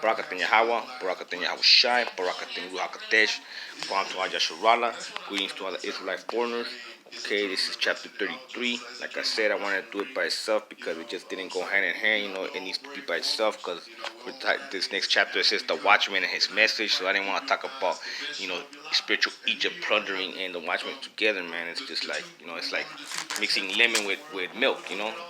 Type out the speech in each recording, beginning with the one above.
Barakatin Yahawah, Barakatin Yahushai, Barakatin Ruach Kadesh, Yasharalah. Greetings to all the Israelite foreigners. Okay, this is chapter 33. Like I said, I wanted to do it by itself because it just didn't go hand in hand. It needs to be by itself because this next chapter says the Watchmen and his message. So I didn't want to talk about, spiritual Egypt plundering and the Watchmen together, man. It's just like, it's like mixing lemon with milk,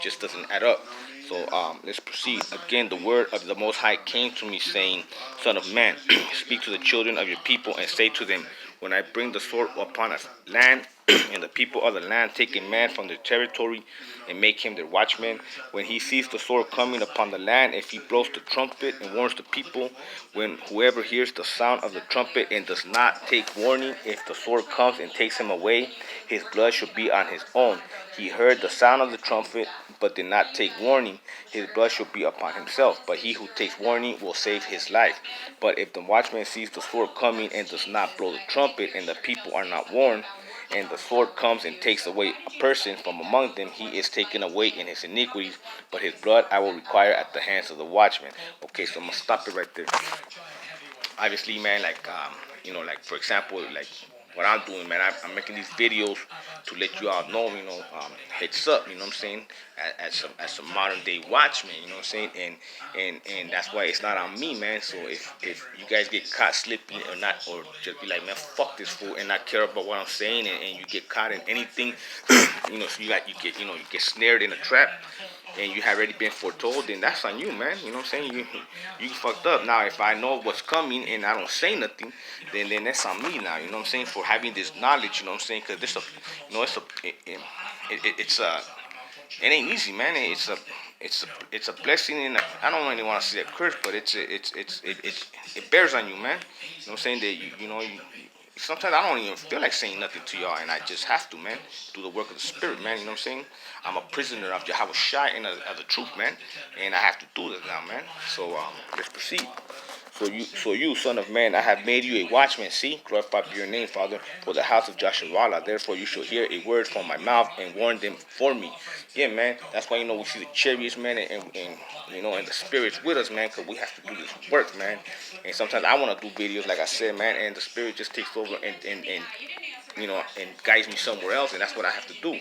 just doesn't add up. So let's proceed. Again, the word of the Most High came to me, saying, Son of man, speak to the children of your people and say to them, when I bring the sword upon a land, and the people of the land take a man from their territory and make him their watchman, when he sees the sword coming upon the land, if he blows the trumpet and warns the people, when whoever hears the sound of the trumpet and does not take warning, if the sword comes and takes him away, his blood should be on his own. He heard the sound of the trumpet, but did not take warning, his blood should be upon himself. But he who takes warning will save his life. But if the watchman sees the sword coming and does not blow the trumpet, and the people are not warned, and the sword comes and takes away a person from among them, he is taken away in his iniquities, but his blood I will require at the hands of the watchman. Okay, so I'm going to stop it right there. Obviously, man, like for example, like what I'm doing, man, I'm making these videos to let you all know, heads up, you know what I'm saying, as some modern day watchman, you know what I'm saying, and that's why it's not on me, man. So if you guys get caught slipping or not, or just be like, man, fuck this fool, and not care about what I'm saying, and you get caught in anything, so you get snared in a trap, and you have already been foretold, then that's on you, man. You know what I'm saying? You fucked up. Now, if I know what's coming and I don't say nothing, then that's on me now. You know what I'm saying? For having this knowledge, you know what I'm saying? Because this, it ain't easy, man. It's a blessing, and I don't really want to say a curse, but it bears on you, man. You know what I'm saying? That sometimes I don't even feel like saying nothing to y'all, and I just have to, man, do the work of the Spirit, man. You know what I'm saying? I'm a prisoner of Yahawah and of the truth, man, and I have to do this now, man. So let's proceed. So you, son of man, I have made you a watchman. See, glorify your name, Father, for the house of Yasharalah. Therefore, you shall hear a word from my mouth and warn them for me. Yeah, man. That's why we see the chariots, man, and the spirits with us, man, because we have to do this work, man. And sometimes I want to do videos, like I said, man, and the spirit just takes over and guides me somewhere else, and that's what I have to do.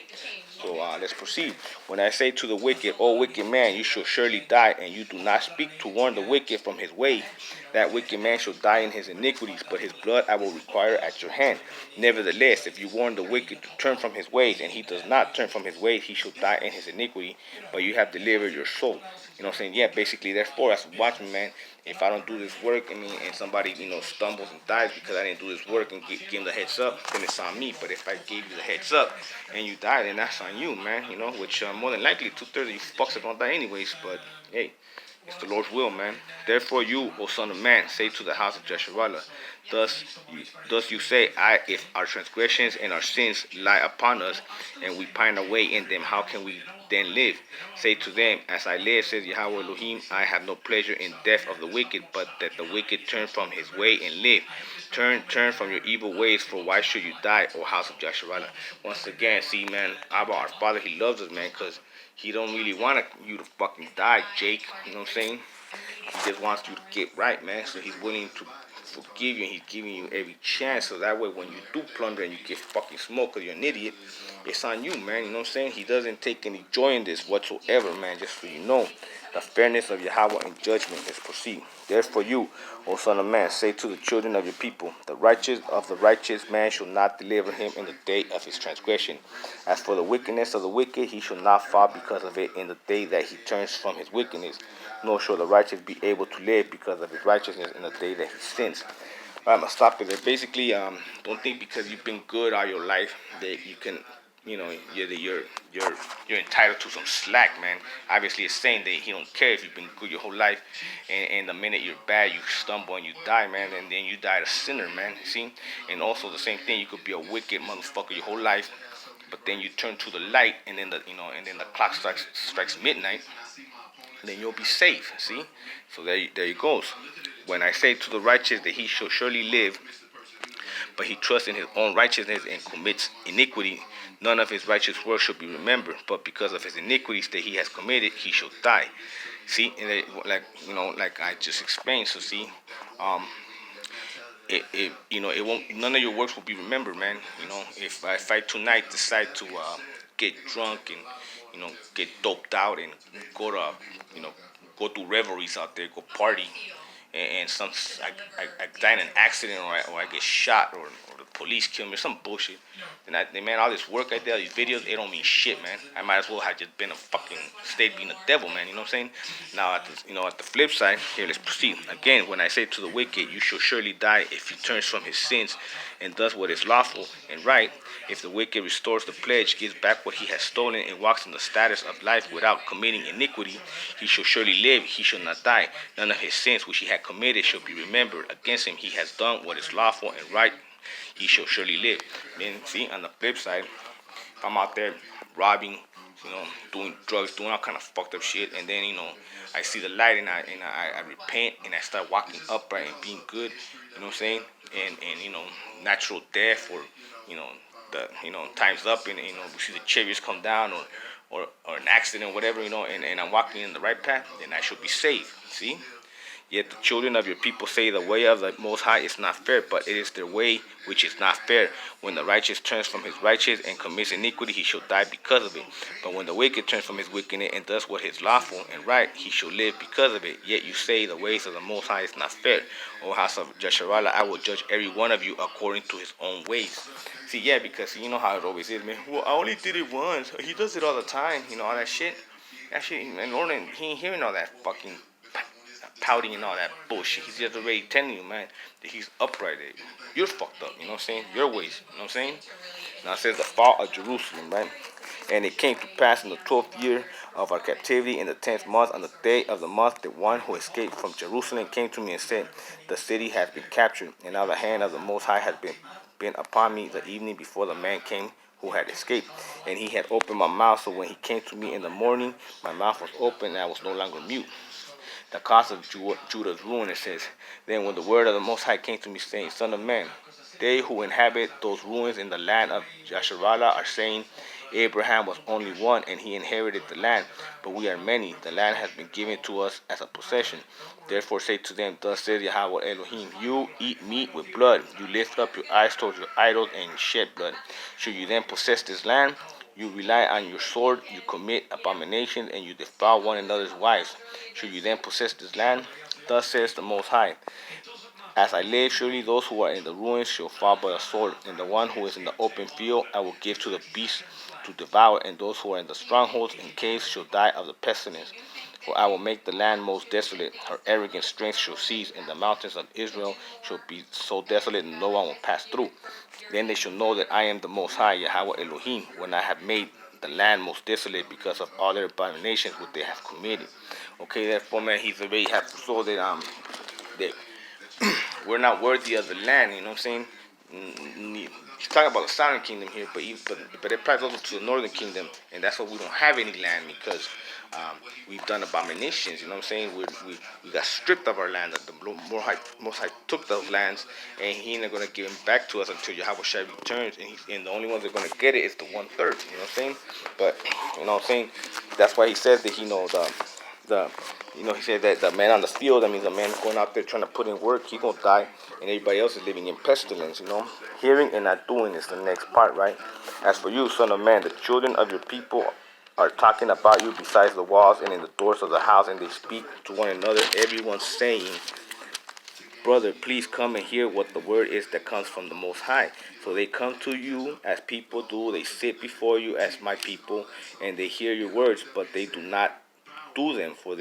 So let's proceed. When I say to the wicked, O wicked man, you shall surely die, and you do not speak to warn the wicked from his way, that wicked man shall die in his iniquities, but his blood I will require at your hand. Nevertheless, if you warn the wicked to turn from his ways, and he does not turn from his ways, he shall die in his iniquity, but you have delivered your soul. You know what I'm saying? Yeah, basically, therefore, as a watchman, man, if I don't do this work, and somebody, stumbles and dies because I didn't do this work and give them the heads up, then it's on me. But if I gave you the heads up and you die, then that's on you, man, which more than likely 2/3 of you fucks are gonna die anyways, but hey, it's the Lord's will, man. Therefore you, O son of man, say to the house of Yasharalah, thus you say, if our transgressions and our sins lie upon us, and we pine away in them, how can we then live? Say to them, as I live, says Yahawah Elohim, I have no pleasure in death of the wicked, but that the wicked turn from his way and live. Turn from your evil ways, for why should you die, O house of Yasharalah? Once again, see, man, Abba, our Father, he loves us, man, because he don't really want you to fucking die, Jake. You know what I'm saying? He just wants you to get right, man. So he's willing to forgive you, and he's giving you every chance. So that way, when you do plunder and you get fucking smoked because you're an idiot, it's on you, man. You know what I'm saying? He doesn't take any joy in this whatsoever, man. Just so you know, the fairness of Yahawah in judgment. Let's proceed. Therefore you, O son of man, say to the children of your people, the righteous of the righteous man shall not deliver him in the day of his transgression. As for the wickedness of the wicked, he shall not fall because of it in the day that he turns from his wickedness, nor shall the righteous be able to live because of his righteousness in the day that he sins. I'm gonna stop it there. Basically, don't think because you've been good all your life that you can, you're entitled to some slack, man. Obviously, it's saying that he don't care if you've been good your whole life, and the minute you're bad, you stumble and you die, man, and then you die a sinner, man. See, and also the same thing, you could be a wicked motherfucker your whole life, but then you turn to the light, and then the clock strikes midnight. Then you'll be safe. See, so there you goes. When I say to the righteous that he shall surely live, but he trusts in his own righteousness and commits iniquity, none of his righteous works shall be remembered, but because of his iniquities that he has committed, he shall die. See, and like like I just explained. So see, um, it won't. None of your works will be remembered, man. If I tonight decide to get drunk and get doped out and go to you know go do revelries out there, go party, and I die in an accident or I get shot or the police kill me or some bullshit. Then man, all this work I did, all these videos, it don't mean shit, man. I might as well have just been a fucking stayed being a devil, man. You know what I'm saying? Now at the flip side, here let's proceed. Again, when I say to the wicked, you shall surely die if he turns from his sins and does what is lawful and right. If the wicked restores the pledge, gives back what he has stolen, and walks in the status of life without committing iniquity, he shall surely live, he shall not die. None of his sins which he had committed shall be remembered against him. He has done what is lawful and right, he shall surely live. Then see, on the flip side, if I'm out there robbing, doing drugs, doing all kind of fucked up shit, and then I see the light and I repent and I start walking upright and being good, you know what I'm saying? And natural death or you know the time's up and we see the chariots come down or an accident or whatever, and I'm walking in the right path, then I should be saved. See? Yet the children of your people say the way of the Most High is not fair, but it is their way which is not fair. When the righteous turns from his righteous and commits iniquity, he shall die because of it. But when the wicked turns from his wickedness and does what is lawful and right, he shall live because of it. Yet you say the ways of the Most High is not fair. O house of Yasharalah, I will judge every one of you according to his own ways. See, yeah, because you know how it always is, man. Well, I only did it once. He does it all the time. All that shit. That shit, and Lord, he ain't hearing all that fucking pouting and all that bullshit. He's just already telling you, man, that he's upright. You're fucked up, you know what I'm saying? Your ways, you know what I'm saying? Now it says the fall of Jerusalem, right? And it came to pass in the 12th year of our captivity, in the 10th month, on the day of the month, that one who escaped from Jerusalem came to me and said, the city has been captured, and now the hand of the Most High has been upon me the evening before the man came who had escaped. And he had opened my mouth, so when he came to me in the morning, my mouth was open, and I was no longer mute. The cause of Judah's ruin, it says, then when the word of the Most High came to me, saying, Son of man, they who inhabit those ruins in the land of Yasharalah are saying, Abraham was only one, and he inherited the land, but we are many. The land has been given to us as a possession. Therefore say to them, Thus says Yahawah Elohim, you eat meat with blood. You lift up your eyes towards your idols and shed blood. Should you then possess this land? You rely on your sword, you commit abominations, and you defile one another's wives. Should you then possess this land? Thus says the Most High, as I live, surely those who are in the ruins shall fall by the sword, and the one who is in the open field I will give to the beasts to devour, and those who are in the strongholds and caves shall die of the pestilence. For I will make the land most desolate, her arrogant strength shall cease, and the mountains of Israel shall be so desolate that no one will pass through. Then they shall know that I am the Most High, Yahawah Elohim, when I have made the land most desolate because of all their abominations which they have committed. Okay, therefore, man, he's already have so that we're not worthy of the land. You know what I'm saying? He's talking about the southern kingdom here, but it applies also to the northern kingdom, and that's why we don't have any land because we've done abominations. You know what I'm saying? We got stripped of our land. The Most High took those lands, and He ain't gonna give them back to us until Yahweh Shai returns, and the only ones that are gonna get it is the 1/3. You know what I'm saying? But you know what I'm saying? That's why He says that He knows the he said that the man on the field, that means the man going out there trying to put in work, he gonna die, and everybody else is living in pestilence, Hearing and not doing is the next part, right? As for you, son of man, the children of your people are talking about you besides the walls and in the doors of the house, and they speak to one another, everyone saying, brother, please come and hear what the word is that comes from the Most High. So they come to you as people do, they sit before you as my people, and they hear your words, but they do not do them, for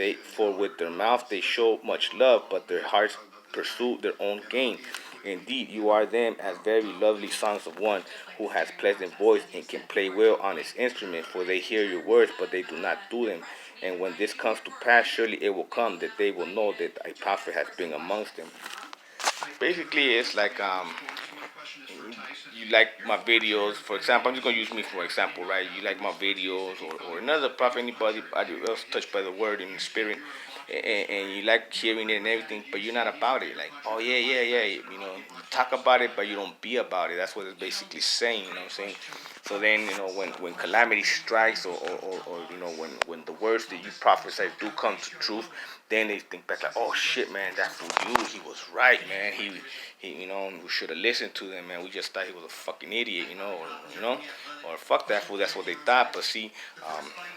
with their mouth they show much love, but their hearts pursue their own gain. Indeed, you are them as very lovely sons of one who has pleasant voice and can play well on his instrument, for they hear your words, but they do not do them. And when this comes to pass, surely it will come that they will know that a prophet has been amongst them. Basically, it's like you like my videos. For example, I'm just gonna use me for example, right? You like my videos, or another prophet, anybody else touched by the word in the spirit, and you like hearing it and everything, but you're not about it. Like, oh yeah, yeah, yeah, you talk about it, but you don't be about it. That's what it's basically saying. You know what I'm saying? So then, when calamity strikes, or when the words that you prophesy do come to truth, then they think back like, oh shit, man, that fool you, he was right, man. He, we should have listened to them, man. We just thought he was a fucking idiot, or fuck that fool. That's what they thought. But see,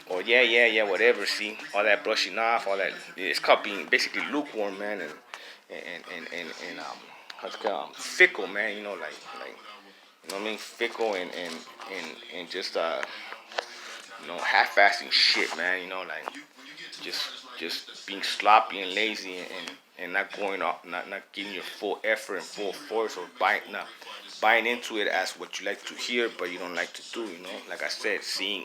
or yeah, whatever. See, all that brushing off, all that, it's called being basically lukewarm, man, and how's it called, fickle, man. Like what I mean, fickle and just half-assing shit, man. Like just just being sloppy and lazy, and not going off, not giving your full effort and full force, or buying into it as what you like to hear, but you don't like to do. Like I said, seeing,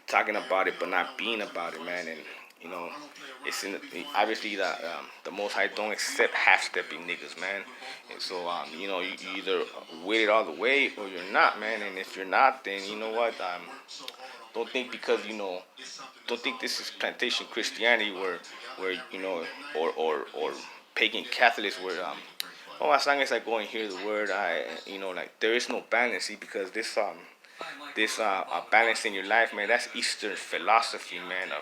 talking about it, but not being about it, man. And you know, it's in the, obviously the Most High don't accept half-stepping niggas, man. And so you either with it all the way or you're not, man. And if you're not, then you know what? Don't think because don't think this is plantation Christianity where or pagan Catholics where oh, as long as I go and hear the word, I like there is no balance. See, because this balance in your life, man, that's Eastern philosophy, man,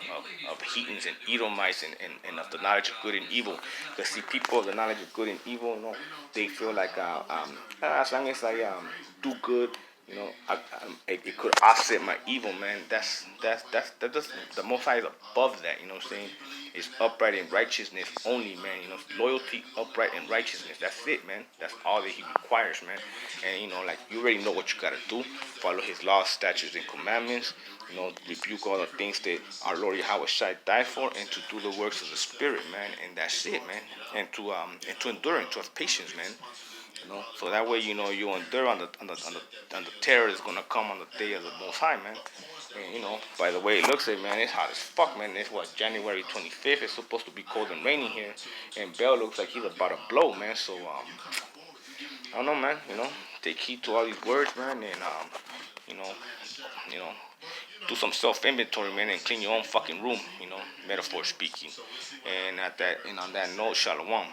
of heathens and Edomites, and of the knowledge of good and evil. Because see, people of the knowledge of good and evil, they feel like as long as I do good, it could offset my evil, man. That does the Most High is above that. You know what I'm saying? It's upright in righteousness only, man. Loyalty, upright in righteousness. That's it, man. That's all that He requires, man. And like you already know what you gotta do. Follow His laws, statutes, and commandments. Rebuke all the things that our Lord Yahawah died for, and to do the works of the Spirit, man. And that's it, man. And to endure and to have patience, man. So that way, you endure on the terror that's gonna come on the day of the Most High, man. And by the way it looks like, man, it's hot as fuck, man. It's what, January 25th. It's supposed to be cold and rainy here, and Bell looks like he's about to blow, man. So I don't know, man. Take heed to all these words, man, and you know, you know, do some self inventory, man, and clean your own fucking room, metaphor speaking. And on that note, shalom.